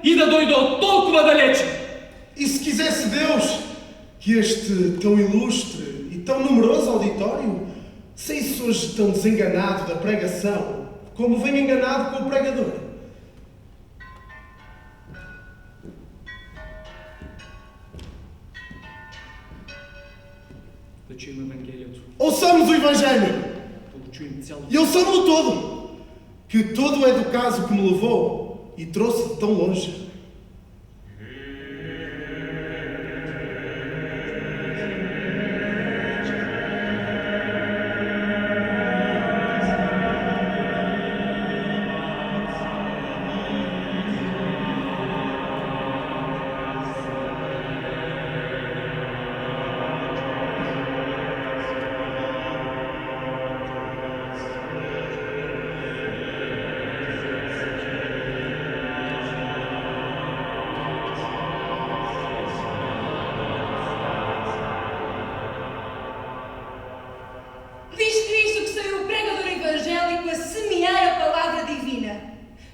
e da doido toco da leite. E se quisesse Deus que este tão ilustre e tão numeroso auditório saísse hoje tão desenganado da pregação como vem enganado com o pregador. Ouçamos o Evangelho e ouçamos-lo todo, que todo é do caso que me levou e trouxe de tão longe.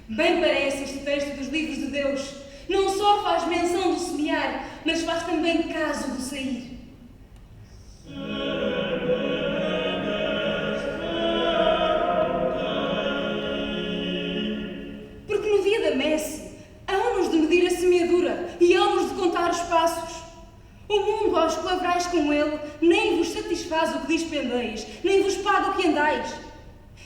Bem parece este texto dos livros de Deus. Não só faz menção do semear, mas faz também caso do sair. Porque no dia da messe, hão-nos de medir a semeadura e hão-nos de contar os passos. O mundo aos que lavrais com ele, nem vos satisfaz o que dispendeis, nem vos paga o que andais.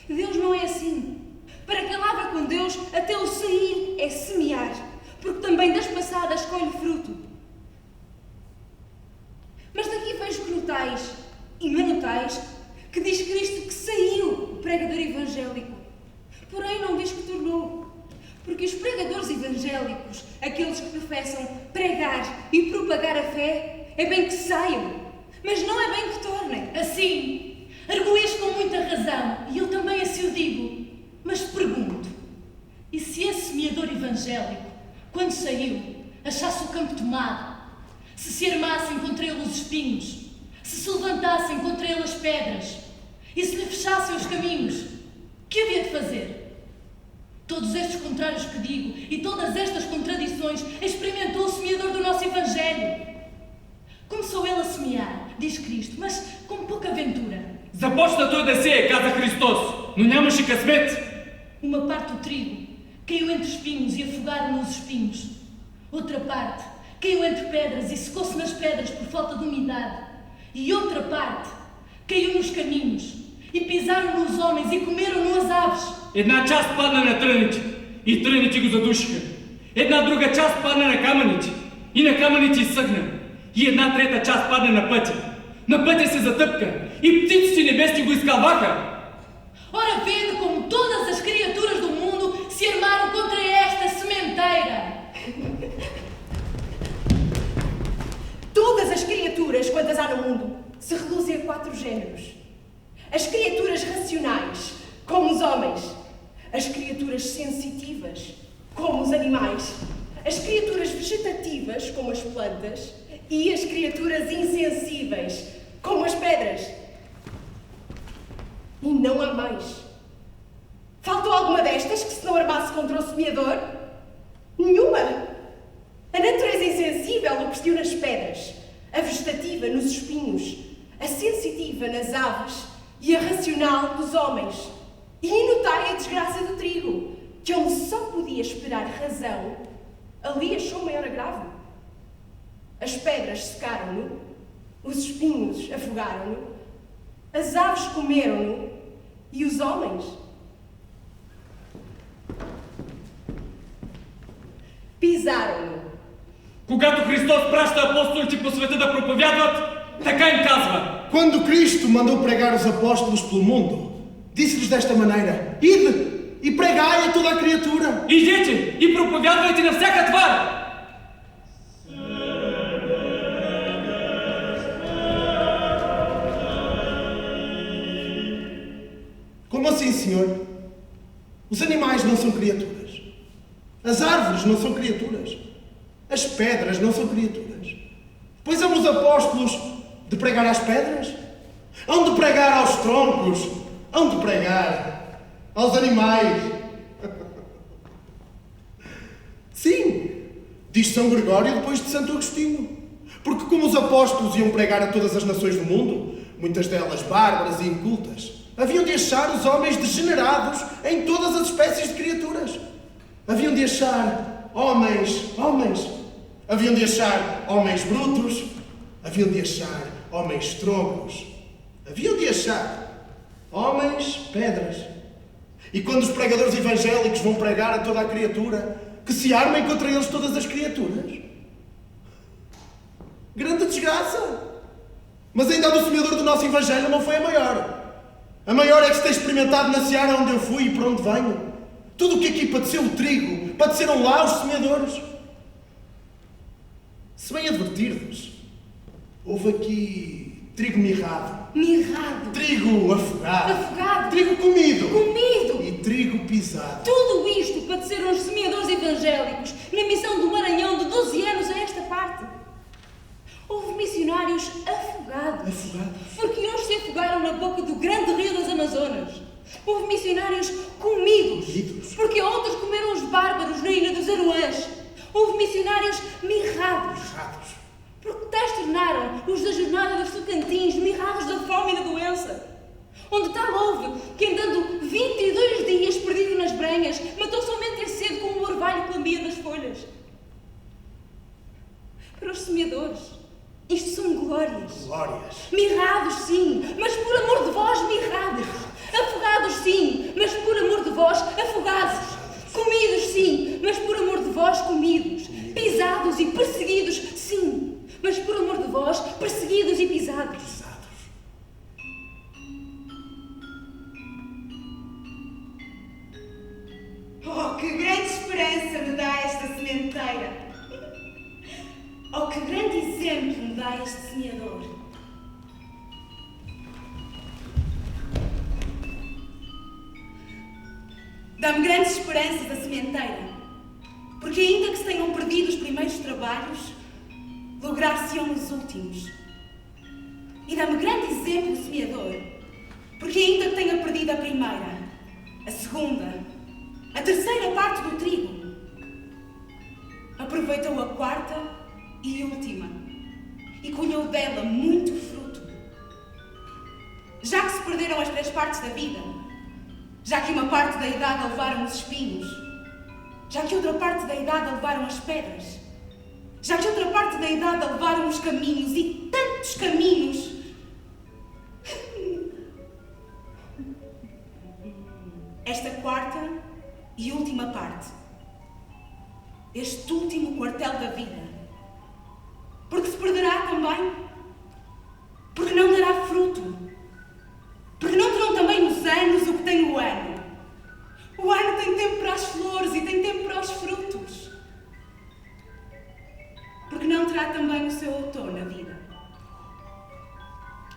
Deus não é assim. Para quem lavra com Deus, até o sair é semear, porque também das passadas colhe fruto. Mas daqui vejo que notais, e manotais, que diz Cristo que saiu o pregador evangélico. Porém não diz que tornou, porque os pregadores evangélicos, aqueles que professam pregar e propagar a fé, é bem que saiam, mas não é bem que tornem. Assim, arguís com muita razão, e eu também assim o digo. Mas pergunto, e se esse semeador evangélico, quando saiu, achasse o campo tomado, se armassem contra ele os espinhos, se levantassem contra ele as pedras, e se lhe fechassem os caminhos, que havia de fazer? Todos estes contrários que digo, e todas estas contradições, experimentou o semeador do nosso Evangelho. Começou ele a semear, diz Cristo, mas com pouca ventura. Започна той да сее, каза Христос, но нямаше късмет. Uma parte do trigo caiu entre espinhos e afogaram nos espinhos. Outra parte caiu entre pedras e secou-se nas pedras por falta de umidade. E outra parte caiu nos caminhos e pisaram nos homens e comeram-no as aves. Една част падна на тръните и тръните го задушиха. Една друга част падна на камъните и на камъните изсъхна. И една трета част падна на пътя. На пътя се затъпка и птиците небесни го изкълваха. Ora, vede como todas as criaturas do mundo se armaram contra esta sementeira. Todas as criaturas, quantas há no mundo, se reduzem a 4 géneros. As criaturas racionais, como os homens. As criaturas sensitivas, como os animais. As criaturas vegetativas, como as plantas. E as criaturas insensíveis, como as pedras. E não há mais. Faltou alguma destas que se não armasse contra o semeador? Nenhuma. A natureza insensível opressiu nas pedras, a vegetativa nos espinhos, a sensitiva nas aves e a racional nos homens. E notai a desgraça do trigo, que onde só podia esperar razão, ali achou maior agravo. As pedras secaram-no, os espinhos afogaram-no, as aves comeram-no e os homens pisaram-no. Когато Христос праща апостолите по света да проповядват, така им казва. Quando Cristo mandou pregar os apóstolos pelo mundo, disse-lhes desta maneira: Ide e pregai a toda a criatura. Идете и проповядвайте на всяка твар. Como assim, Senhor? Os animais não são criaturas. As árvores não são criaturas. As pedras não são criaturas. Pois hão os apóstolos de pregar às pedras? Hão de pregar aos troncos? Hão de pregar aos animais? Sim, Diz São Gregório depois de Santo Agostinho. Porque como os apóstolos iam pregar a todas as nações do mundo, muitas delas bárbaras e incultas, haviam de achar os homens degenerados em todas as espécies de criaturas. Haviam de achar homens. Haviam de achar homens brutos. Haviam de achar homens troncos. Haviam de achar homens pedras. E quando os pregadores evangélicos vão pregar a toda a criatura, que se armem contra eles todas as criaturas. Grande desgraça! Mas ainda a do semeador do nosso Evangelho não foi a maior. A maior é que se tem experimentado na seara onde eu fui e por onde venho. Tudo o que aqui padeceu o trigo, padeceram lá os semeadores. Se bem advertir-vos, houve aqui trigo mirrado. Mirrado. Trigo afogado. Afogado. Trigo comido. Comido. E trigo pisado. Tudo isto padeceram os semeadores evangélicos na missão do Maranhão de 12 anos a esta parte. Houve missionários afogados. Porque uns se afogaram na boca do grande rio das Amazonas. Houve missionários comidos. Porque outros comeram os bárbaros na ilha dos Aruãs. Houve missionários mirrados. Porque tais tornaram os da jornada dos Tocantins mirrados da fome e da doença. Onde tal houve que, andando 22 dias perdido nas brenhas, matou somente em sede com um orvalho que lambia nas folhas. Para os semeadores, isto são glórias. Mirrados, sim, mas por amor de vós, mirrados. Afogados, sim, mas por amor de vós, afogados. Comidos, sim, mas por amor de vós, comidos. Pisados e perseguidos, sim, mas por amor de vós, perseguidos e pisados. Oh, que grande esperança me dá esta sementeira! Oh, que grande exemplo me dá este semeador! Dá-me grandes esperanças a sementeira, porque ainda que se tenham perdido os primeiros trabalhos, lograr-se-ão os últimos. E dá-me grande exemplo o semeador, porque ainda que tenha perdido a primeira, a segunda, a terceira parte do trigo, aproveitou a quarta e última e colheu dela muito fruto. Já que se perderam as 3 partes da vida, já que uma parte da idade a levaram os espinhos, já que outra parte da idade a levaram as pedras, já que outra parte da idade a levaram os caminhos e tantos caminhos, esta quarta e última parte, este último quartel da vida, porque se perderá também, porque não dará fruto, porque não terão também nos anos o que tem o ano. O ano tem tempo para as flores e tem tempo para os frutos, porque não terá também o seu outono na vida.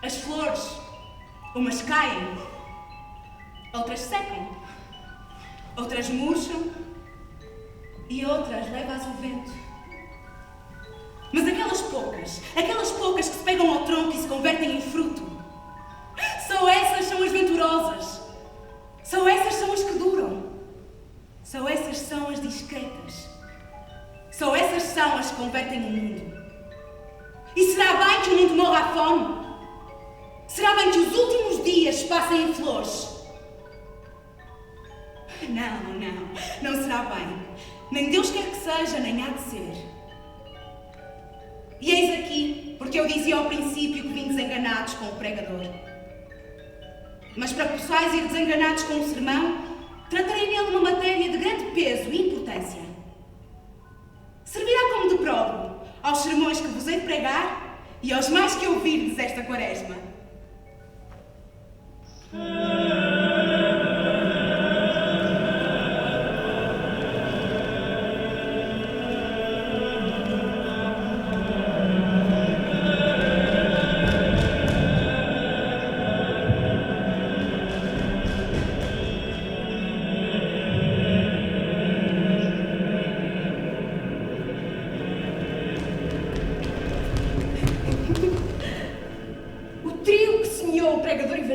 As flores, umas caem, outras secam, outras murcham e outras leva-as o vento. Mas aquelas poucas que se pegam ao tronco e se convertem em fruto, só essas são as venturosas, só essas são as que duram, só essas são as discretas, só essas são as que convertem o mundo. E será bem que o mundo morra à fome? Será bem que os últimos dias se passem em flores? Não será bem. Nem Deus quer que seja, nem há de ser. E eis aqui, porque eu dizia ao princípio que vim desenganados com o pregador. Mas para que possais ir desenganados com o sermão, tratarei nele uma matéria de grande peso e importância. Servirá como de prólogo aos sermões que vos hei de pregar e aos mais que ouvirdes esta quaresma.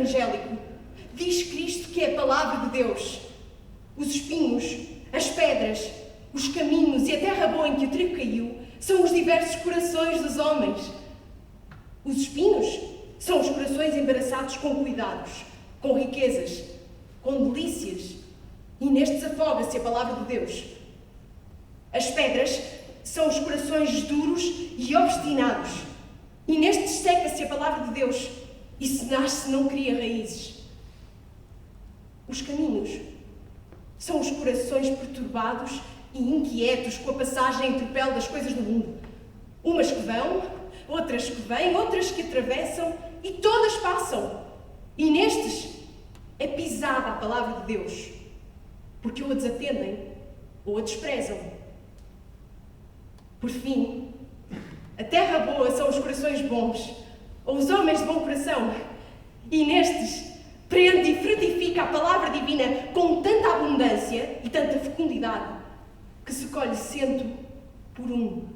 Evangélico, diz Cristo que é a palavra de Deus. Os espinhos, as pedras, os caminhos e a terra boa em que o trigo caiu são os diversos corações dos homens. Os espinhos são os corações embaraçados com cuidados, com riquezas, com delícias, e nestes afoga-se a palavra de Deus. As pedras são os corações duros e obstinados, e nestes seca-se a palavra de Deus, e se nasce não cria raízes. Os caminhos são os corações perturbados e inquietos com a passagem em tropel das coisas do mundo. Umas que vão, outras que vêm, outras que atravessam, e todas passam. E nestes é pisada a palavra de Deus, porque ou a desatendem ou a desprezam. Por fim, a terra boa são os corações bons, ou os homens de bom coração, e nestes prende e frutifica a palavra divina com tanta abundância e tanta fecundidade que se colhe cento por um.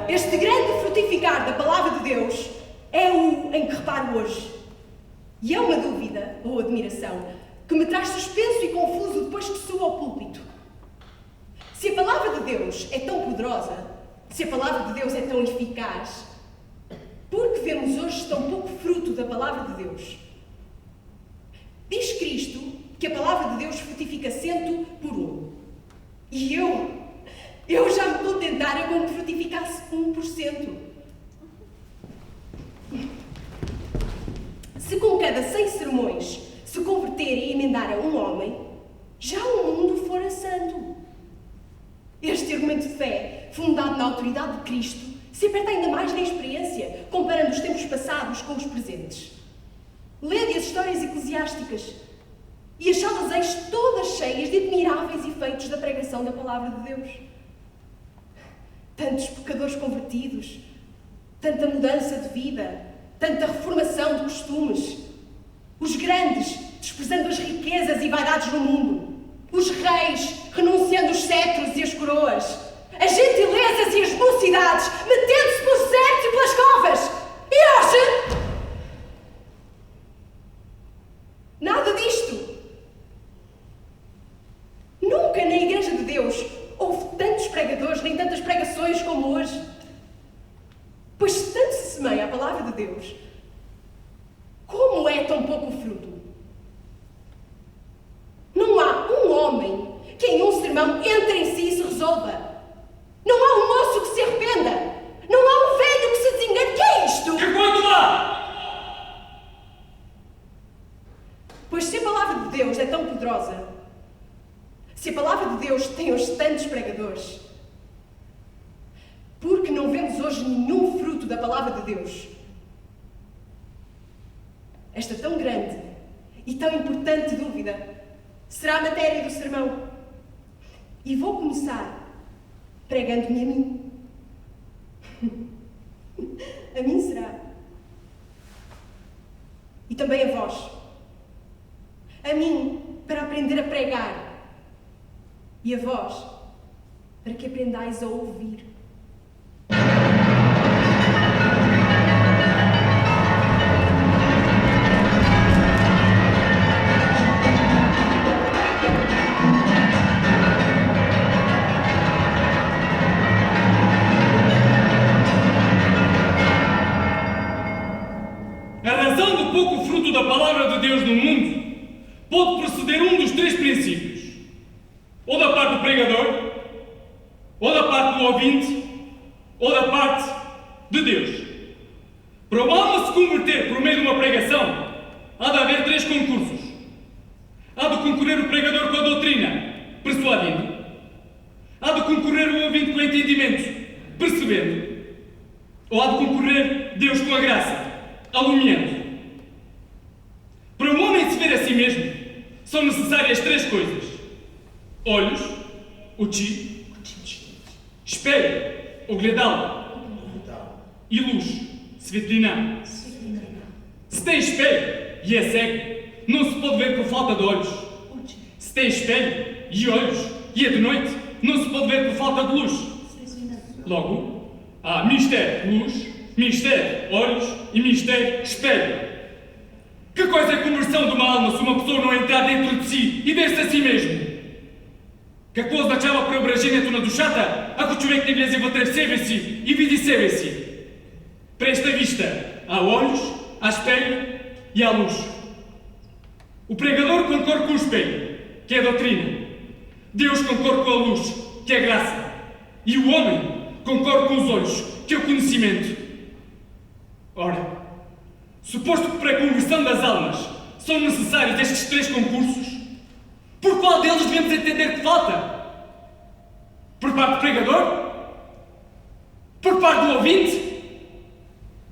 Este grande frutificar da palavra de Deus é o em que reparo hoje. E é uma dúvida ou admiração que me traz suspenso e confuso depois que subo ao púlpito. Se a palavra de Deus é tão poderosa, se a palavra de Deus é tão eficaz, por que vemos hoje tão pouco fruto da palavra de Deus? Diz Cristo que a palavra de Deus frutifica 100 por 1. E eu já me estou a tentar a como que frutificasse 1%. Se com cada 100 sermões se converter e emendar a um homem, já o mundo fora santo. Este argumento de fé, fundado na autoridade de Cristo, se aperta ainda mais na experiência, comparando os tempos passados com os presentes. Lede as histórias eclesiásticas e achá-las-eis todas cheias de admiráveis efeitos da pregação da palavra de Deus. Tantos pecadores convertidos, tanta mudança de vida, tanta reformação de costumes. Os grandes desprezando as riquezas e vaidades do mundo. Os reis renunciando os cetros e as coroas. As gentilezas e as mocidades metendo-se pelos desertos e pelas covas. E hoje? Nada disto. Nunca na Igreja de Deus houve tantos pregadores nem tantas pregações como hoje. Pois se tanto se semeia a palavra de Deus, como é tão pouco fruto? Não há um homem que em um sermão entre em si e se resolva. Não há um moço que se arrependa. Não há um velho que se desengane. Que é isto? Que quanto lá? Pois se a palavra de Deus é tão poderosa, se a palavra de Deus tem hoje tantos pregadores, por que não vemos hoje nenhum fruto da palavra de Deus? Esta tão grande e tão importante dúvida será a matéria do sermão. E vou começar pregando-me a mim. A mim será. E também a vós. A mim, para aprender a pregar. E a vós, para que aprendais a ouvir. A razão do pouco fruto da palavra de Deus no mundo pode proceder um dos três princípios. Ou da parte do pregador, ou da parte do ouvinte, ou da parte de Deus. Para uma alma se converter por meio de uma pregação, há de haver três concursos. Há de concorrer o pregador com a doutrina, persuadindo. Há de concorrer o ouvinte com o entendimento, percebendo. Ou há de concorrer Deus com a graça, alumiando. Para um homem se ver a si mesmo, são necessárias três coisas. Olhos, o chi, espelho, o gledal, e luz, svetlina. Se tem espelho e é cego, não se pode ver por falta de olhos. Se tem espelho e olhos e é de noite, não se pode ver por falta de luz. Logo, há mistério luz, mistério olhos e mistério espelho. Que coisa é a conversão de uma alma se uma pessoa não entrar dentro de si e ver-se a si mesmo? Какво означава преображението на душата, ако човек не влезе вътре в себе си и види себе си? Presta vista há olhos, há espelho e há luz. O pregador concorre com o espelho, que é a doutrina. Deus concorre com a luz, que é a graça. E o homem concorre com os olhos, que é o conhecimento. Ora, suposto que para a conversão das almas são necessários estes três concursos, por qual deles devemos entender que falta? Por parte do pregador? Por parte do ouvinte?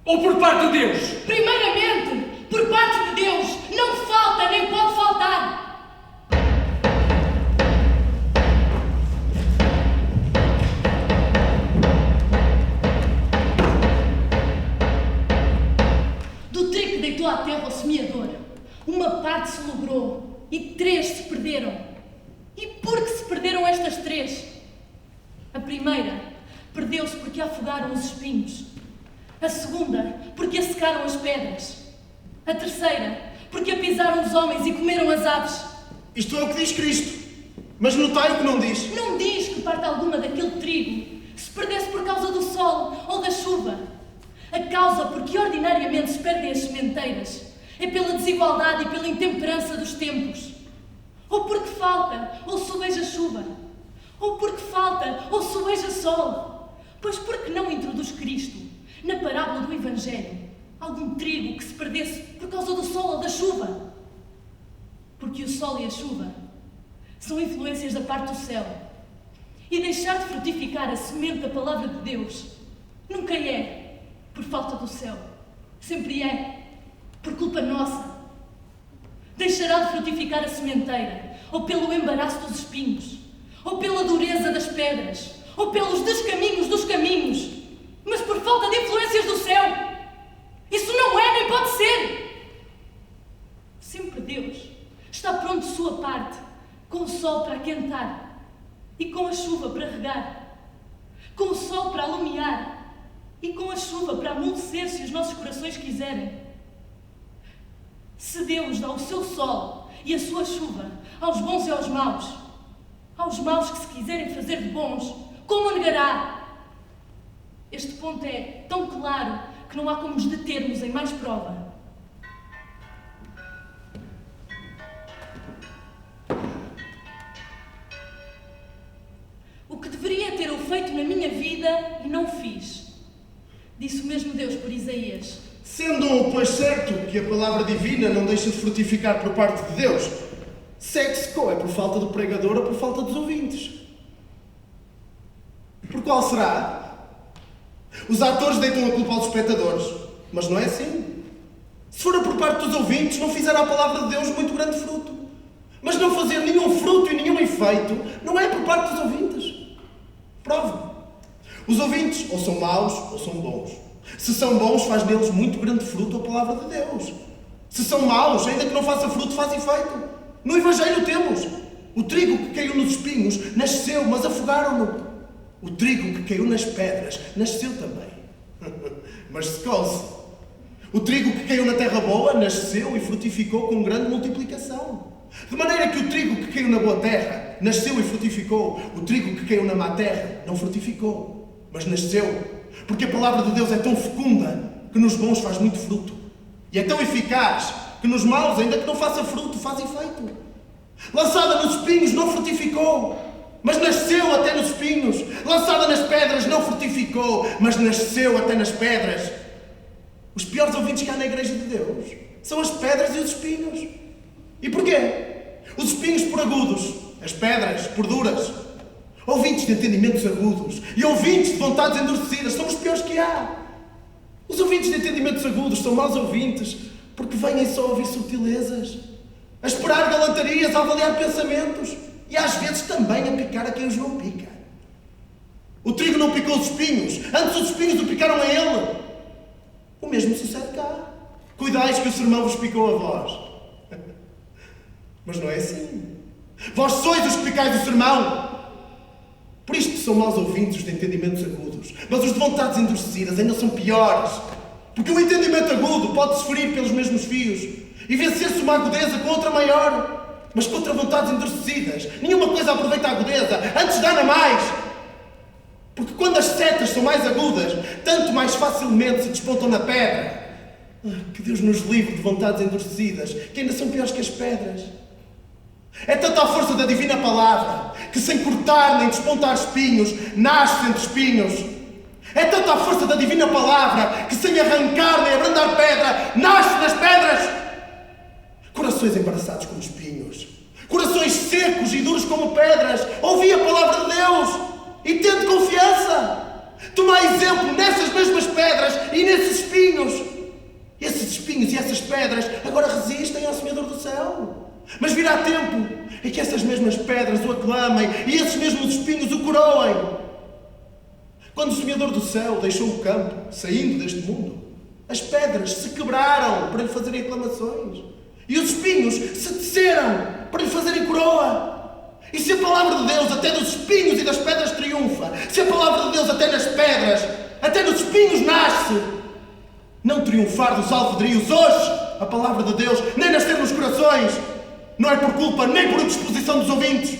Ou por parte de Deus? Primeiramente, por parte de Deus, não falta nem pode faltar. Do trigo que deitou à terra o semeador, uma parte se logrou e 3 se perderam. E por que se perderam estas 3? A primeira perdeu-se porque afogaram os espinhos. A segunda, porque a secaram as pedras. A terceira, porque a pisaram os homens e comeram as aves. Isto é o que diz Cristo. Mas notai o que não diz. Não diz que parte alguma daquele trigo se perdesse por causa do sol ou da chuva. A causa por que ordinariamente se perdem as sementeiras é pela desigualdade e pela intemperança dos tempos. Ou porque falta ou sobeja chuva. Ou porque falta ou sobeja sol. Pois por que não introduz Cristo na parábola do Evangelho algum trigo que se perdesse por causa do sol ou da chuva? Porque o sol e a chuva são influências da parte do céu. E deixar de frutificar a semente da palavra de Deus nunca é por falta do céu. Sempre é por culpa nossa. Deixará de frutificar a sementeira, ou pelo embaraço dos espinhos, ou pela dureza das pedras, ou pelos descaminhos dos caminhos, mas por falta de influências do céu. Isso não é nem pode ser. Sempre Deus está pronto de sua parte, com o sol para aquentar e com a chuva para regar, com o sol para alumiar e com a chuva para amolecer se os nossos corações quiserem. Se Deus dá o seu sol e a sua chuva aos bons e aos maus que se quiserem fazer de bons, como negará? Este ponto é tão claro que não há como nos determos em mais prova. O que deveria ter eu feito na minha vida e não fiz, disse o mesmo Deus por Isaías. Sendo, pois, certo que a palavra divina não deixa de frutificar por parte de Deus, segue-se qual é por falta do pregador ou por falta dos ouvintes. Por qual será? Os atores deitam a culpa aos espectadores, mas não é assim. Se for por parte dos ouvintes, não fizeram a palavra de Deus muito grande fruto. Mas não fazer nenhum fruto e nenhum efeito não é por parte dos ouvintes. Prova. Os ouvintes ou são maus ou são bons. Se são bons, faz neles muito grande fruto a palavra de Deus. Se são maus, ainda que não faça fruto, faz efeito. No Evangelho temos o trigo que caiu nos espinhos, nasceu, mas afogaram-no. O trigo que caiu nas pedras, nasceu também, mas secou-se. O trigo que caiu na terra boa, nasceu e frutificou com grande multiplicação. De maneira que o trigo que caiu na boa terra, nasceu e frutificou. O trigo que caiu na má terra, não frutificou, mas nasceu. Porque a palavra de Deus é tão fecunda que nos bons faz muito fruto. E é tão eficaz que nos maus, ainda que não faça fruto, faz efeito. Lançada nos espinhos, não frutificou, mas nasceu até nos espinhos. Lançada nas pedras, não frutificou, mas nasceu até nas pedras. Os piores ouvintes que há na igreja de Deus são as pedras e os espinhos. E porquê? Os espinhos por agudos, as pedras por duras. Ouvintes de entendimentos agudos e ouvintes de vontades endurecidas são os piores que há. Os ouvintes de entendimentos agudos são maus ouvintes porque vêm só ouvir subtilezas, a esperar galantarias, a avaliar pensamentos e às vezes também a picar a quem os não pica. O trigo não picou os espinhos, antes os espinhos o picaram a ele. O mesmo sucede cá. Cuidais que o sermão vos picou a vós. Mas não é assim. Vós sois os que picais o sermão. Por isto são maus ouvintes os de entendimentos agudos, mas os de vontades endurecidas ainda são piores. Porque o entendimento agudo pode-se ferir pelos mesmos fios e vencer-se uma agudeza com outra maior. Mas contra vontades endurecidas, nenhuma coisa aproveita a agudeza, antes dana mais. Porque quando as setas são mais agudas, tanto mais facilmente se despontam na pedra. Que Deus nos livre de vontades endurecidas, que ainda são piores que as pedras. É tanta a força da divina palavra, que sem cortar nem despontar espinhos, nasce entre espinhos. É tanta a força da divina palavra, que sem arrancar nem abrandar pedra, nasce nas pedras. Corações embaraçados como espinhos, corações secos e duros como pedras, ouvi a palavra de Deus e tende confiança. Tomai exemplo nessas mesmas pedras e nesses espinhos. Esses espinhos e essas pedras agora resistem ao semeador do céu. Mas virá tempo em que essas mesmas pedras o aclamem e esses mesmos espinhos o coroem. Quando o semeador do céu deixou o campo, saindo deste mundo, as pedras se quebraram para lhe fazerem aclamações e os espinhos se teceram para lhe fazerem coroa. E se a palavra de Deus até dos espinhos e das pedras triunfa, se a palavra de Deus até nas pedras, até nos espinhos nasce, não triunfar dos alvedrios hoje a palavra de Deus, nem nascer nos corações, não é por culpa nem por indisposição dos ouvintes.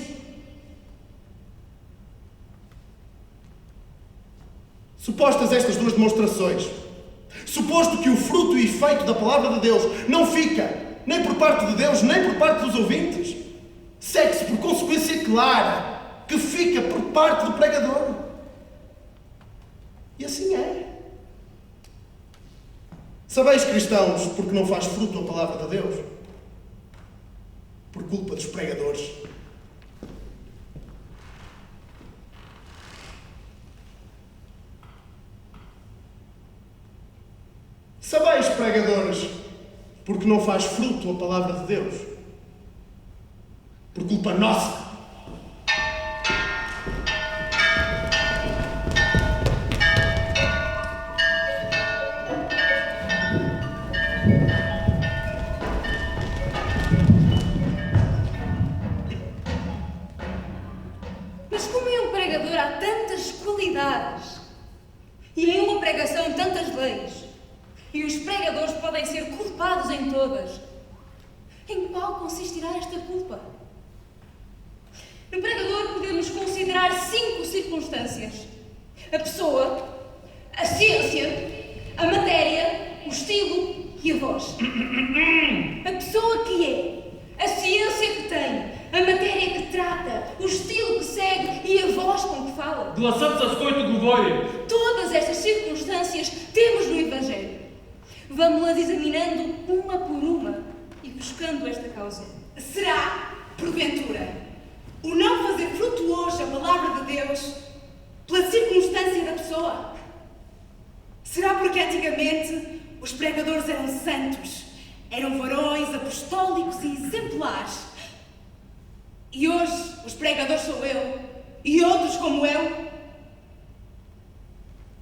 Supostas estas duas demonstrações, suposto que o fruto e efeito da palavra de Deus não fica nem por parte de Deus, nem por parte dos ouvintes, segue-se por consequência clara que fica por parte do pregador. E assim é. Sabeis, cristãos, porque não faz fruto a palavra de Deus? Por culpa dos pregadores. Sabeis, pregadores, porque não faz fruto a palavra de Deus? Por culpa nossa. Mas como em um pregador há tantas qualidades e em uma pregação tantas leis, e os pregadores podem ser culpados em todas, em qual consistirá esta culpa? No pregador podemos considerar 5 circunstâncias: a pessoa, a ciência, a matéria, o estilo e a voz. A pessoa que é, a ciência que tem, a matéria que trata, o estilo que segue e a voz com que fala. Гласът, с който говори. Todas estas circunstâncias temos no Evangelho. Vamos-las examinando uma por uma e buscando esta causa. Será, porventura, o não fazer frutuosa a palavra de Deus pela circunstância da pessoa? Será porque antigamente os pregadores eram santos, eram varões apostólicos e exemplares? E hoje os pregadores sou eu e outros como eu?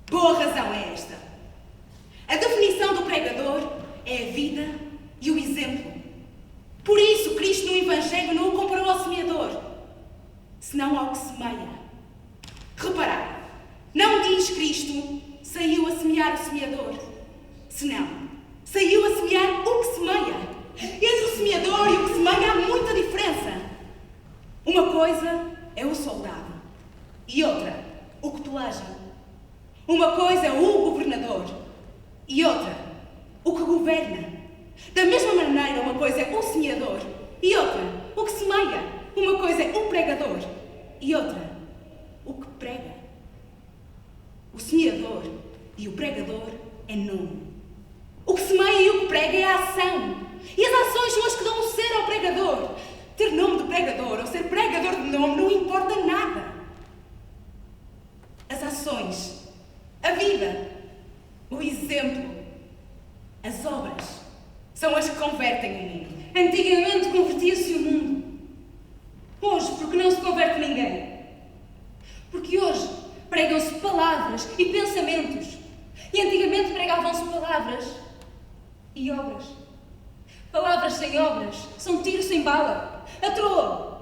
Boa razão é esta. A definição do pregador é a vida e o exemplo. Por isso Cristo no Evangelho não o comparou ao semeador, senão ao que semeia. Reparai, não diz Cristo saiu a semear o semeador, senão saiu a semear o que semeia. Entre o semeador e o que semeia há muita diferença. Uma coisa é o soldado e outra o que peleja. Uma coisa é o governador e outra o que governa. Da mesma maneira, uma coisa é o semeador e outra o que semeia. Uma coisa é o pregador e outra o que prega. O semeador e o pregador é nome. O que semeia e o que prega é a ação. E as ações são as que dão o ser ao pregador. Ter nome de pregador ou ser pregador de nome não importa nada. As ações, a vida, o exemplo, as obras são as que convertem o mundo. Antigamente convertia-se o mundo. Hoje, porque não se converte ninguém? Porque hoje pregam-se palavras e pensamentos. E antigamente pregavam-se palavras e obras. Palavras sem obras são tiro sem bala. A troa.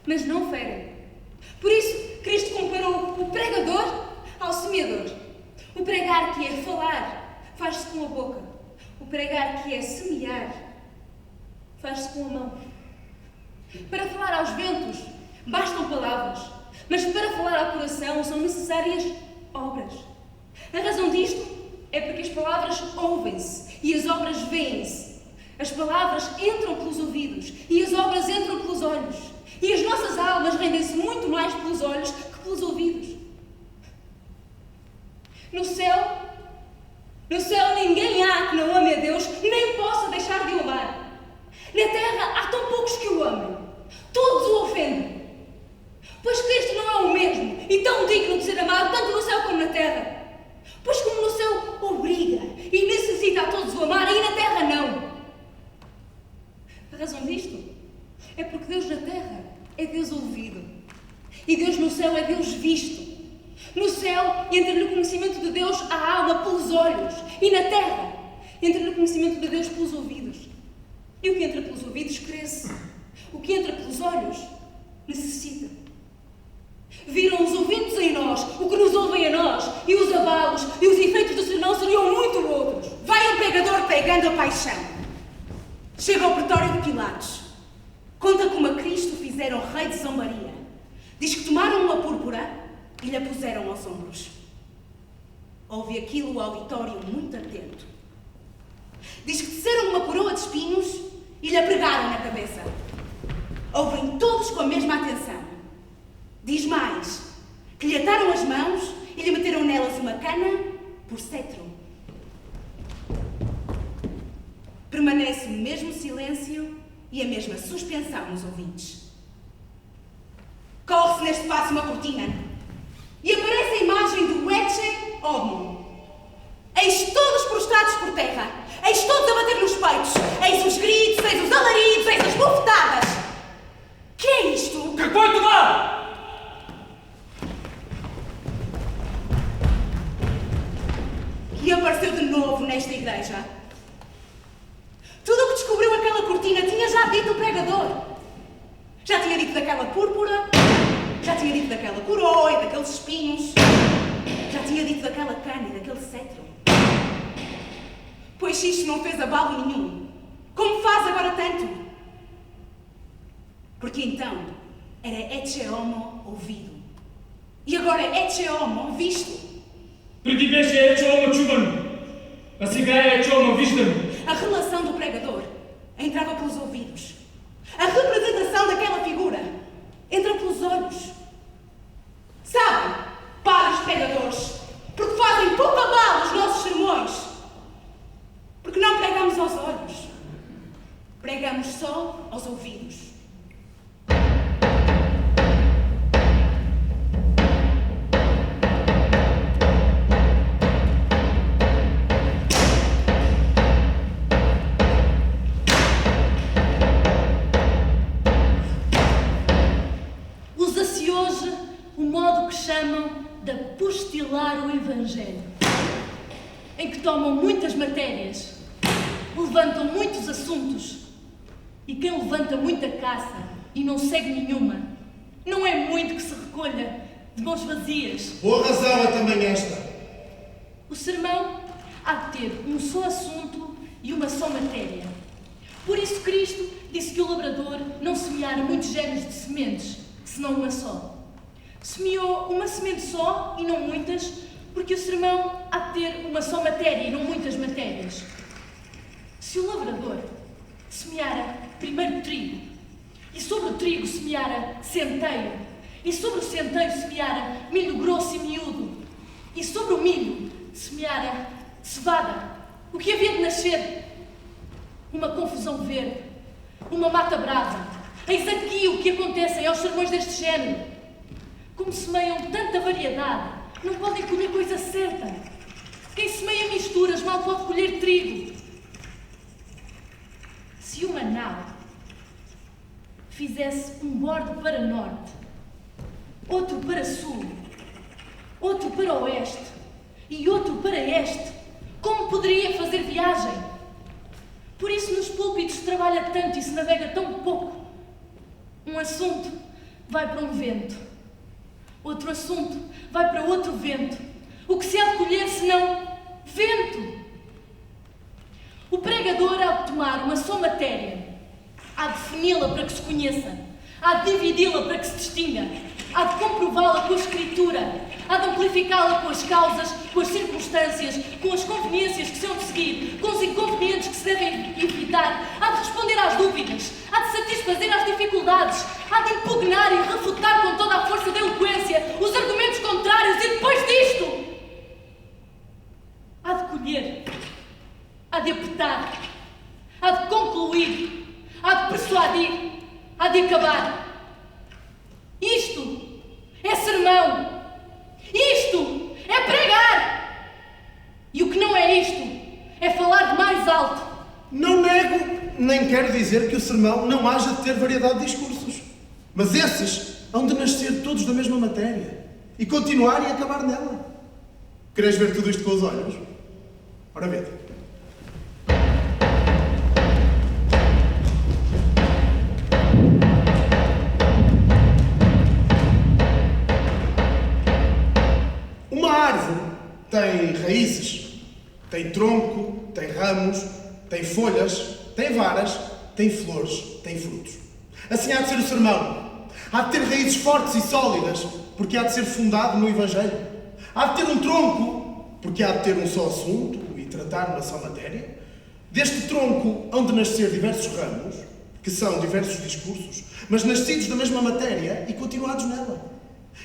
mas não ferem. Por isso, Cristo comparou o pregador ao semeador. O pregar, que é falar, faz-se com a boca. O pregar, que é semear, faz-se com a mão. Para falar aos ventos, bastam palavras, mas para falar ao coração são necessárias obras. A razão disto é porque as palavras ouvem-se e as obras veem-se. As palavras entram pelos ouvidos e as obras entram pelos olhos. E as nossas almas rendem-se muito mais pelos olhos que pelos ouvidos. No céu ninguém há que não ame a Deus, nem possa deixar de o amar. Na terra há tão poucos que o amem. Todos o ofendem. Pois Cristo não é o mesmo e tão digno de ser amado, tanto no céu como na terra. Pois como no céu obriga e necessita a todos o amar, e na terra não. A razão disto é porque Deus na terra é Deus ouvido. E Deus no céu é Deus visto. No céu entra no conhecimento de Deus a alma pelos olhos. E na terra entra no conhecimento de Deus pelos ouvidos. E o que entra pelos ouvidos cresce. O que entra pelos olhos necessita. Viram os ouvintes em nós, o que nos ouvem a nós, e os abalos e os efeitos do sermão seriam muito outros. Vai o pregador pregando a paixão. Chega ao pretório de Pilatos. Conta como a Cristo fizeram rei de zombaria. Diz que tomaram uma púrpura e lhe puseram aos ombros. Ouve aquilo o auditório muito atento. Diz que teceram uma coroa de espinhos e lhe pregaram na cabeça. Ouvem todos com a mesma atenção. Diz mais, que lhe ataram as mãos e lhe meteram nelas uma cana por cetro. Permanece o mesmo silêncio e a mesma suspensão nos ouvintes. Corre-se neste passo uma cortina e aparece a imagem do Ecce Homo. Eis todos prostrados por terra, eis todos a bater nos peitos, eis os gritos, eis os alaridos, eis as bofetadas. Que é isto? Que foi tomar? E apareceu de novo nesta igreja. Tudo o que descobriu aquela cortina tinha já dito o pregador. Já tinha dito daquela púrpura, já tinha dito daquela coroa e daqueles espinhos, já tinha dito daquela cana e daquele cetro. Pois isto não fez abalo nenhum, como faz agora tanto. Porque então era Ecce Homo ouvido. E agora é Ecce Homo visto. Преди беше Ecce Homo чуван, а сега е Ecce Homo виждан. A relação do pregador entrava pelos ouvidos. A representação daquela figura entra pelos olhos. Sabem, padres pregadores, porque fazem pouco abalo os nossos sermões. Porque não pregamos aos olhos, pregamos só aos ouvidos. Usa-se hoje o modo que chamam de apostilar o Evangelho, em que tomam muitas matérias, levantam muitos assuntos, e quem levanta muita caça e não segue nenhuma, não é muito que se recolha de mãos vazias. Boa razão é também esta. O sermão há de ter um só assunto e uma só matéria. Por isso Cristo disse que o lavrador não semeara muitos géneros de sementes, senão uma só. Semeou uma semente só e não muitas, porque o sermão há de ter uma só matéria e não muitas matérias. Se o lavrador semeara primeiro trigo, e sobre o trigo semeara centeio, e sobre o centeio semeara milho grosso e miúdo, e sobre o milho semeara cevada, o que havia de nascer? Uma confusão verde, uma mata brava. Eis aqui o que acontece aos sermões deste género. Como semeiam tanta variedade, não podem colher coisa certa. Quem semeia misturas mal pode colher trigo. Se uma nau fizesse um bordo para norte, outro para sul, outro para oeste e outro para este, como poderia fazer viagem? Por isso nos púlpitos se trabalha tanto e se navega tão pouco. Um assunto vai para um vento. Outro assunto vai para outro vento. O que se há de colher senão vento? O pregador há de tomar uma só matéria, há de defini-la para que se conheça, há de dividi-la para que se distinga, há de comprová-la com a escritura, há de amplificá-la com as causas, com as circunstâncias, com as conveniências que se hão de seguir, com os inconvenientes que se devem evitar, há de responder às dúvidas, há de satisfazer às dificuldades, há de impugnar e refutar com toda a força da eloquência os argumentos contrários e depois disto há de colher, há de apertar, há de concluir, há de persuadir, há de acabar. Isto é sermão. Isto é pregar. E o que não é isto é falar de mais alto. Não nego, nem quero dizer que o sermão não haja de ter variedade de discursos. Mas esses hão de nascer todos da mesma matéria e continuar e acabar nela. Queres ver tudo isto com os olhos? Ora vede. Uma árvore tem raízes, tem tronco, tem ramos, tem folhas, tem varas, tem flores, tem frutos. Assim há de ser o sermão. Há de ter raízes fortes e sólidas, porque há de ser fundado no Evangelho. Há de ter um tronco, porque há de ter um só assunto e tratar uma só matéria. Deste tronco hão de nascer diversos ramos, que são diversos discursos, mas nascidos da mesma matéria e continuados nela.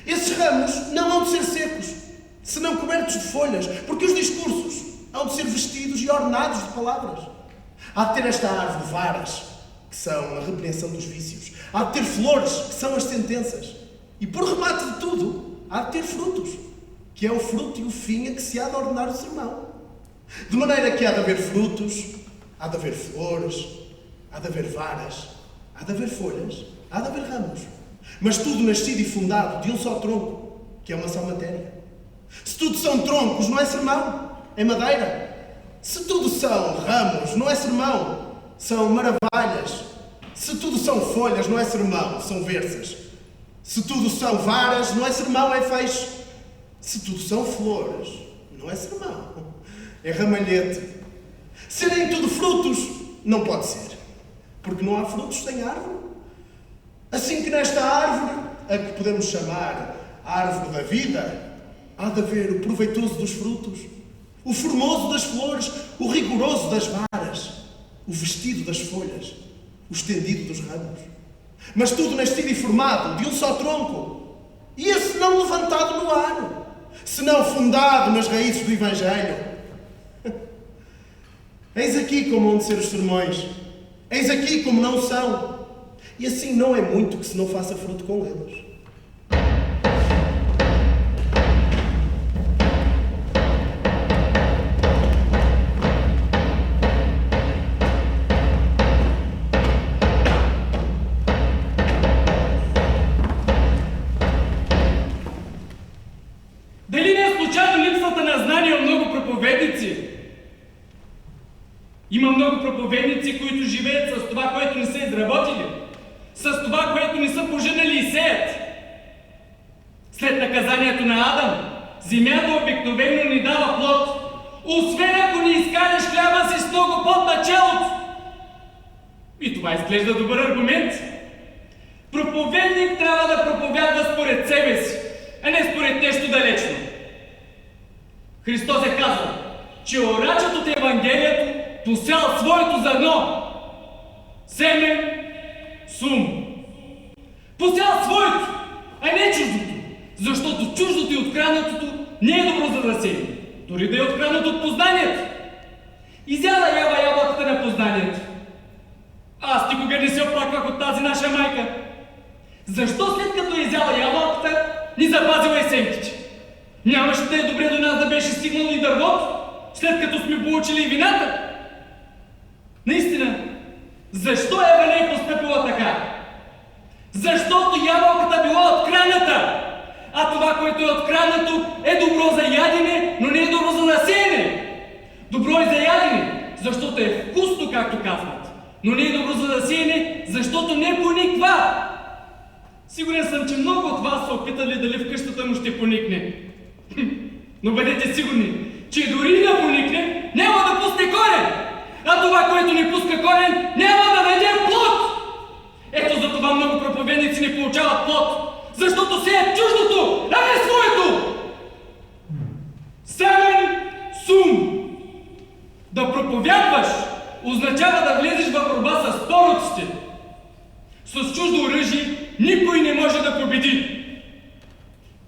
Esses ramos não hão de ser secos, senão cobertos de folhas, porque os discursos hão de ser vestidos e ornados de palavras. Há de ter esta árvore varas, que são a repreensão dos vícios. Há de ter flores, que são as sentenças. E por remate de tudo, há de ter frutos, que é o fruto e o fim a que se há de ordenar o sermão. De maneira que há de haver frutos, há de haver flores, há de haver varas, há de haver folhas, há de haver ramos. Mas tudo nascido e fundado de um só tronco, que é uma só matéria. Se tudo são troncos, não é sermão, é madeira. Se tudo são ramos, não é sermão, são maravilhas. Se tudo são folhas, não é sermão, são versas. Se tudo são varas, não é sermão, é feixe. Se tudo são flores, não é sermão, é ramalhete. Serem tudo frutos, não pode ser, porque não há frutos sem árvore. Assim que nesta árvore, a que podemos chamar a árvore da vida, há de haver o proveitoso dos frutos, o formoso das flores, o rigoroso das varas, o vestido das folhas, o estendido dos ramos. Mas tudo nascido e formado de um só tronco, e esse não levantado no ar, senão fundado nas raízes do Evangelho. Eis aqui como hão de ser os sermões, eis aqui como não são, e assim não é muito que se não faça fruto com eles. Дали не е случайно липсата на знания у много проповедници? Има много проповедници, които живеят с това, което не са изработили, с това, което не са пожинали и сеят. След наказанието на Адам, земята обикновено ни дава плод, освен ако не изкараш хляба си с много пот на челото. И това изглежда добър аргумент. Проповедник трябва да проповядва според себе си, а не според нещо далечно. Христос е казал, че орачът от Евангелието посял своето зърно. Семе, сум. Посял своето, а не чуждото, защото чуждото и откраднатото не е добро за да сее, дори да е откраднато от познанието. Изяла Ява ябълката на познанието. Аз никога не се оплаквах от тази наша майка. Защо след като е изяла ябълката, ни запазила и семките? Нямаше да е добре до нас да беше стигнало и дървото, след като сме получили и вината? Наистина, защо Ева не е постъпила така? Защото ябълката била открадната, а това, което е откраднато, е добро за ядене, но не е добро за насеяне. Добро е за ядене, защото е вкусно, както казват, но не е добро за насеяне, защото не пониква. Сигурен съм, че много от вас са опитали дали в къщата му ще поникне. Но бъдете сигурни, че дори да поникне, няма да пусне корен. А това, което не пуска корен, няма да даде плод. Ето за това много проповедници не получават плод, защото сеят чуждото, а не своето. Семен сум. Да проповядваш означава да влезеш в борба с пороците. С чуждо оръжие никой не може да победи.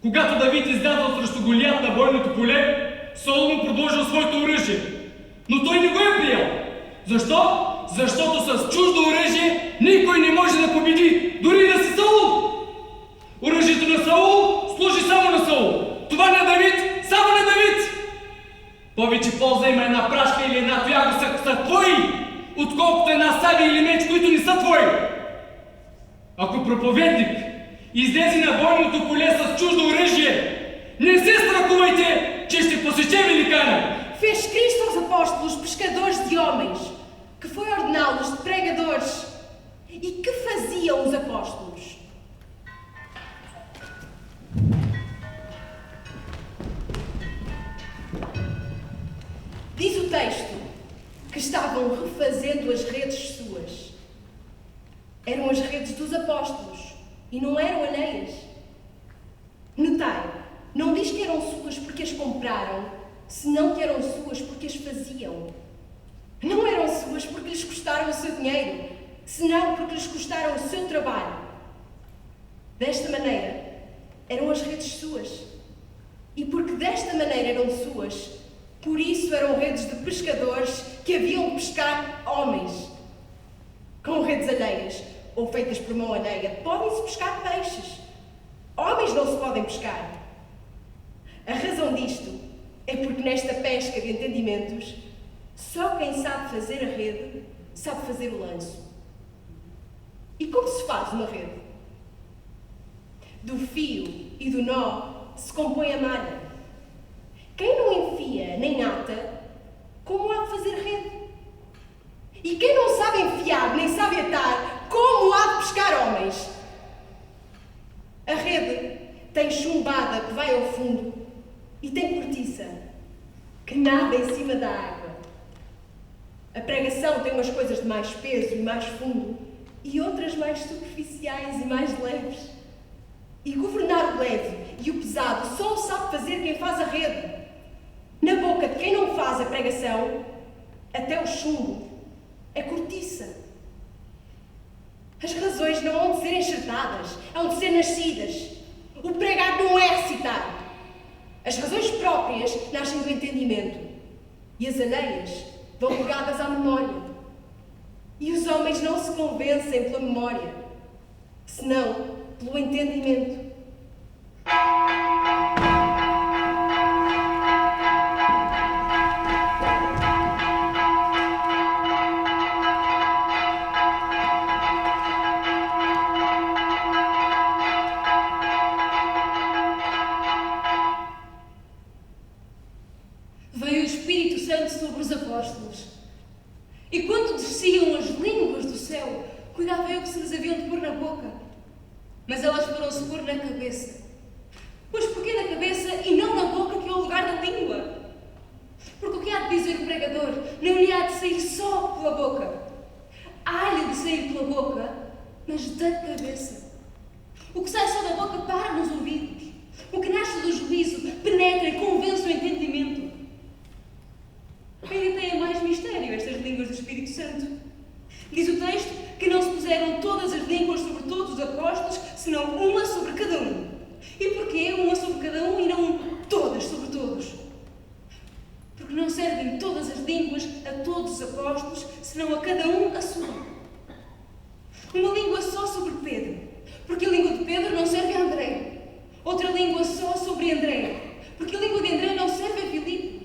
Когато Давид излязъл срещу Голиат на бойното поле, Соломон продължил своето оръжие. Но той не го е приел. Защо? Защото с чуждо оръжие никой не може да победи, дори да си Саул. Оръжието на Саул служи само на Саул. Това на Давид, само на Давид. Повече полза има една прашка или една тояга са твои, отколкото една сабия или меч, които не са твои. Ако проповедник излезе на бойното поле с чуждо оръжие, не се страхувайте, че ще посече великана. Fez Cristo aos apóstolos pescadores de homens, que foi ordená-los de pregadores. E que faziam os apóstolos? Diz o texto que estavam refazendo as redes suas. Eram as redes dos apóstolos e não eram alheias. Notai, não diz que eram suas porque as compraram, senão que eram suas porque as faziam. Não eram suas porque lhes custaram o seu dinheiro, senão porque lhes custaram o seu trabalho. Desta maneira, eram as redes suas. E porque desta maneira eram suas, por isso eram redes de pescadores que haviam de pescar homens. Com redes alheias, ou feitas por mão alheia, podem-se pescar peixes. Homens não se podem pescar. A razão disto é porque nesta pesca de entendimentos, só quem sabe fazer a rede, sabe fazer o lanço. E como se faz uma rede? Do fio e do nó se compõe a malha. Quem não enfia nem ata, como há de fazer rede? E quem não sabe enfiar nem sabe atar, como há de pescar homens? A rede tem chumbada que vai ao fundo e tem cortiça que nada em cima da água. A pregação tem umas coisas de mais peso e mais fundo e outras mais superficiais e mais leves. E governar o leve e o pesado só o sabe fazer quem faz a rede. Na boca de quem não faz a pregação, até o chumbo é cortiça. As razões não hão de ser enxertadas, hão de ser nascidas. O pregar não é recitar. As razões próprias nascem do entendimento e as alheias vão ligadas à memória. E os homens não se convencem pela memória, senão pelo entendimento. Veio o Espírito Santo sobre os apóstolos. E quando desciam as línguas do céu, cuidava eu que se lhes haviam de pôr na boca. Mas elas foram-se pôr na cabeça. Pois porquê na cabeça e não na boca, que é o lugar da língua? Porque o que há de dizer o pregador não lhe há de sair só pela boca. Há-lhe de sair pela boca, mas da cabeça. O que sai só da boca para nos ouvidos. O que nasce do juízo penetra e convence o entendimento. Ainda têm mais mistério estas línguas do Espírito Santo. Diz o texto que não se puseram todas as línguas sobre todos os apóstolos, senão uma sobre cada um. E porquê uma sobre cada um e não todas sobre todos? Porque não servem todas as línguas a todos os apóstolos, senão a cada um a sua. Uma língua só sobre Pedro, porque a língua de Pedro não serve a André. Outra língua só sobre André, porque a língua de André não serve a Filipe.